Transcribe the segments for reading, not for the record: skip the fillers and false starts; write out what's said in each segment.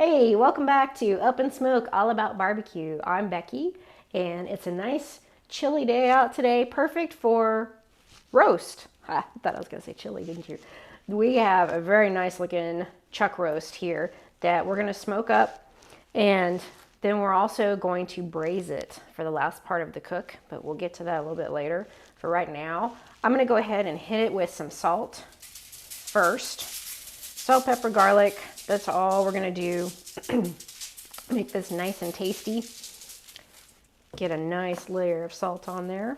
Hey, welcome back to Up and Smoke, all about barbecue. I'm Becky, and it's a nice chilly day out today, perfect for roast. I thought I was going to say chili, didn't you? We have a very nice looking chuck roast here that we're going to smoke up, and then we're also going to braise it for the last part of the cook, but we'll get to that a little bit later. For right now, I'm going to go ahead and hit it with some salt first. Salt, pepper, garlic, that's all we're gonna do. Make this nice and tasty. Get a nice layer of salt on there.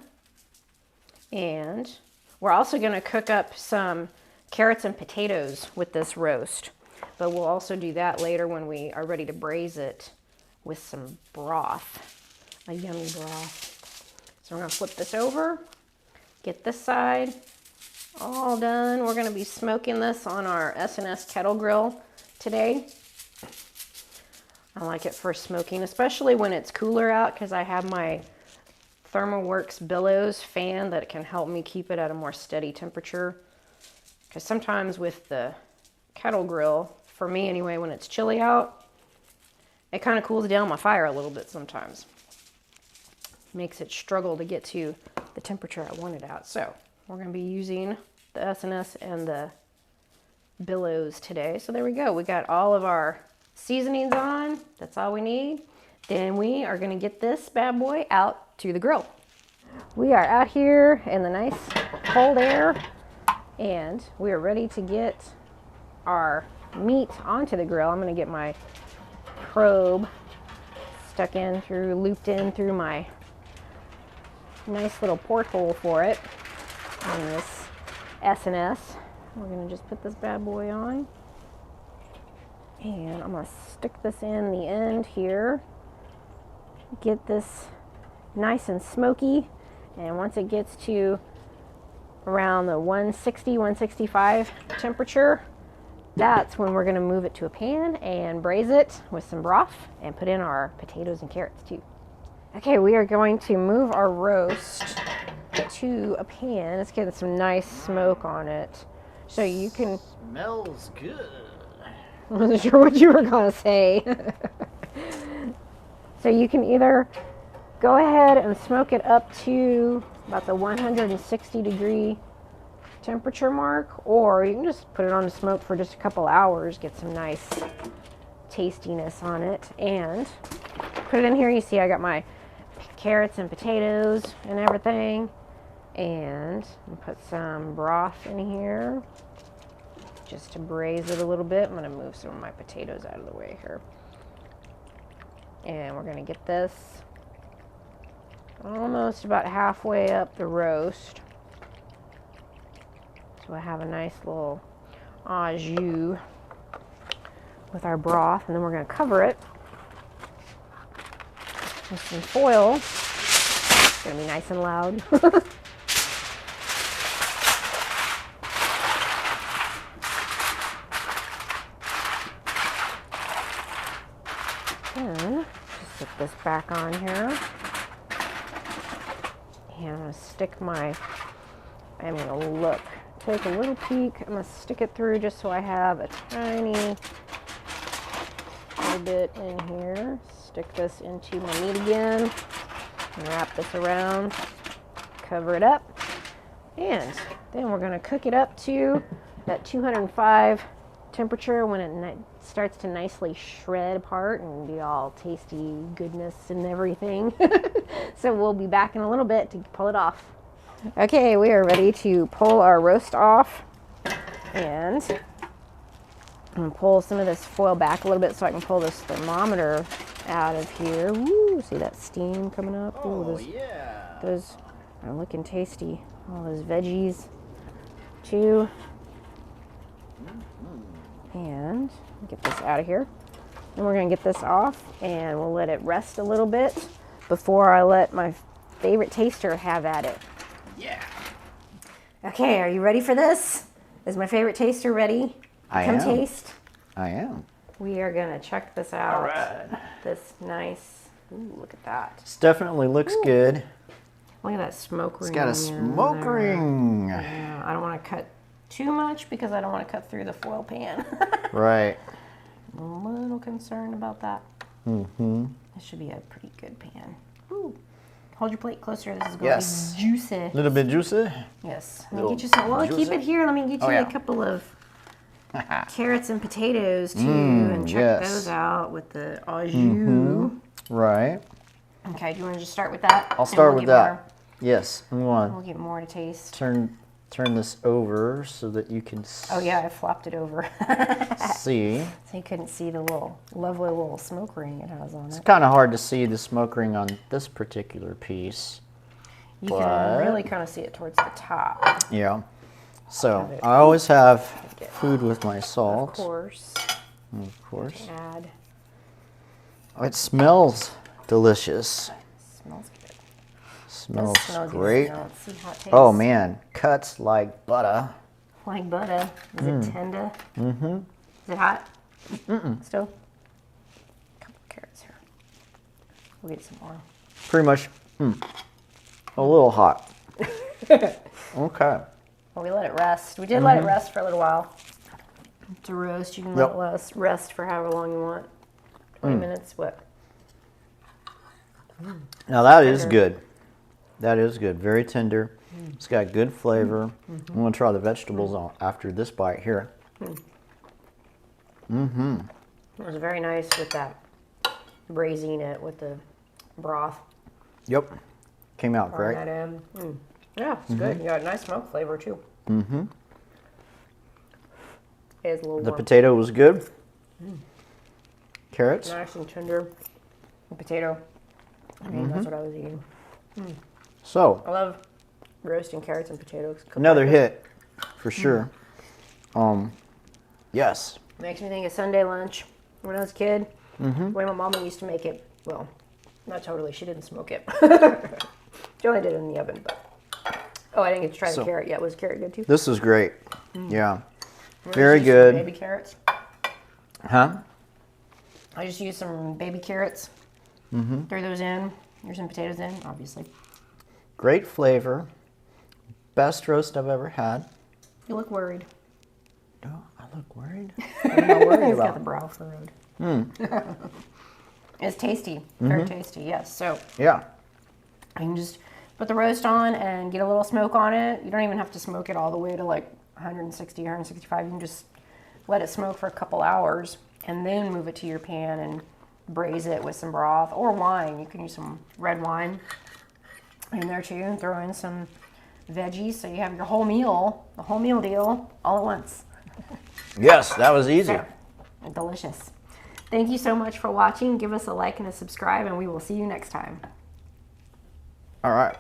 And we're also gonna cook up some carrots and potatoes with this roast. But we'll also do that later when we are ready to braise it with some broth, a yummy broth. So we're gonna flip this over, get this side all done. We're going to be smoking this on our S&S kettle grill today. I like it for smoking, especially when it's cooler out, because I have my ThermalWorks Billows fan that can help me keep it at a more steady temperature. Because sometimes with the kettle grill, for me anyway, when it's chilly out, it kind of cools down my fire a little bit sometimes. Makes it struggle to get to the temperature I want it at. So we're going to be using the S&S and the Billows today. So there we go. We got all of our seasonings on. That's all we need. Then we are going to get this bad boy out to the grill. We are out here in the nice cold air, and we are ready to get our meat onto the grill. I'm going to get my probe looped in through my nice little porthole for it on this S&S. We're gonna just put this bad boy on, and I'm gonna stick this in the end here, get this nice and smoky, and once it gets to around the 160, 165 temperature, that's when we're gonna move it to a pan and braise it with some broth and put in our potatoes and carrots too. Okay, we are going to move our roast to a pan. It's getting some nice smoke on it. So you can... Smells good. I wasn't sure what you were going to say. So you can either go ahead and smoke it up to about the 160 degree temperature mark, or you can just put it on the smoke for just a couple hours, get some nice tastiness on it, and put it in here. You see I got my carrots and potatoes and everything, and put some broth in here just to braise it a little bit. I'm going to move some of my potatoes out of the way here, and we're going to get this almost about halfway up the roast, so I have a nice little au jus with our broth, and then we're going to cover it with some foil. It's gonna be nice and loud. Then just put this back on here, and I'm gonna stick take a little peek. I'm gonna stick it through just so I have a tiny little bit in here. Stick this into my meat again, and wrap this around, cover it up, and then we're going to cook it up to that 205 temperature when it starts to nicely shred apart and be all tasty goodness and everything. So we'll be back in a little bit to pull it off. Okay, we are ready to pull our roast off, and I'm going to pull some of this foil back a little bit so I can pull this thermometer out of here. Woo, see that steam coming up? Ooh, those are looking tasty. All those veggies too. And get this out of here. And we're gonna get this off, and we'll let it rest a little bit before I let my favorite taster have at it. Yeah. Okay, are you ready for this? Is my favorite taster ready? Come taste. I am. We are gonna check this out. All right. This nice, ooh, look at that. This definitely looks good. Look at that smoke ring. It's got a smoke ring. Yeah, I don't want to cut too much because I don't want to cut through the foil pan. Right. A little concerned about that. Mm-hmm. This should be a pretty good pan. Ooh. Hold your plate closer. This is going Yes. to be juicy. A little bit juicy. Yes. Let me Little get you some. Well, keep juicy. it here. Let me get you Yeah. a couple of carrots and potatoes too, and check yes. those out with the au jus. Right. Okay, do you want to just start with that? I'll And start we'll with get that. Yes. I'm We'll going get more to taste. to turn this over so that you can Oh yeah, I flopped it over. see. So you couldn't see the lovely little smoke ring it has on It's it. kind of hard to see the smoke ring on this particular piece. You can really kind of see it towards the top. Yeah. So I always have food with my salt. Of course. Of course. Add. Oh, it smells delicious. Smells good. Smells Does smell great. Good. Now let's see how it tastes. Oh man, cuts like butter. Like butter. Is it tender? Mm-hmm. Is it hot? Still? A couple of carrots here. We'll get some more. Pretty much a little hot. Okay. Well, we let it rest. We did let it rest for a little while. To roast, you can let it rest for however long you want. 20 minutes, what? Now that is Tender. good. That is good. Very tender. It's got good flavor. I'm going to try the vegetables on after this bite here. It was very nice with that braising it with the broth. Yep. Came out Pouring great. that in. Yeah, it's good. You got a nice smoke flavor too. It is a little The warm. potato was good. Carrots. Nice and tender. The potato. I mean, that's what I was eating. So, I love roasting carrots and potatoes. cooked another like this. hit for sure. Yes. Makes me think of Sunday lunch when I was a kid. The way my mama used to make it. Well, not totally. She didn't smoke it. She only did it in the oven. But oh, I didn't get to try the So- carrot yet. Was carrot good too? This is great. Yeah. I'm gonna Very just use some good. Baby carrots. Huh? I just used some baby carrots. Throw those in. There's some potatoes in, obviously. Great flavor. Best roast I've ever had. You look worried. Oh, I look worried. What am I worried He's got the about? brow furrowed. It's tasty. Very tasty, yes. So Yeah. I can just put the roast on and get a little smoke on it. You don't even have to smoke it all the way to like 160, 165. You can just let it smoke for a couple hours and then move it to your pan and braise it with some broth or wine. You can use some red wine in there too and throw in some veggies so you have your whole meal, the whole meal deal all at once. Yes, that was easy. So, delicious. Thank you so much for watching. Give us a like and a subscribe and we will see you next time. All right.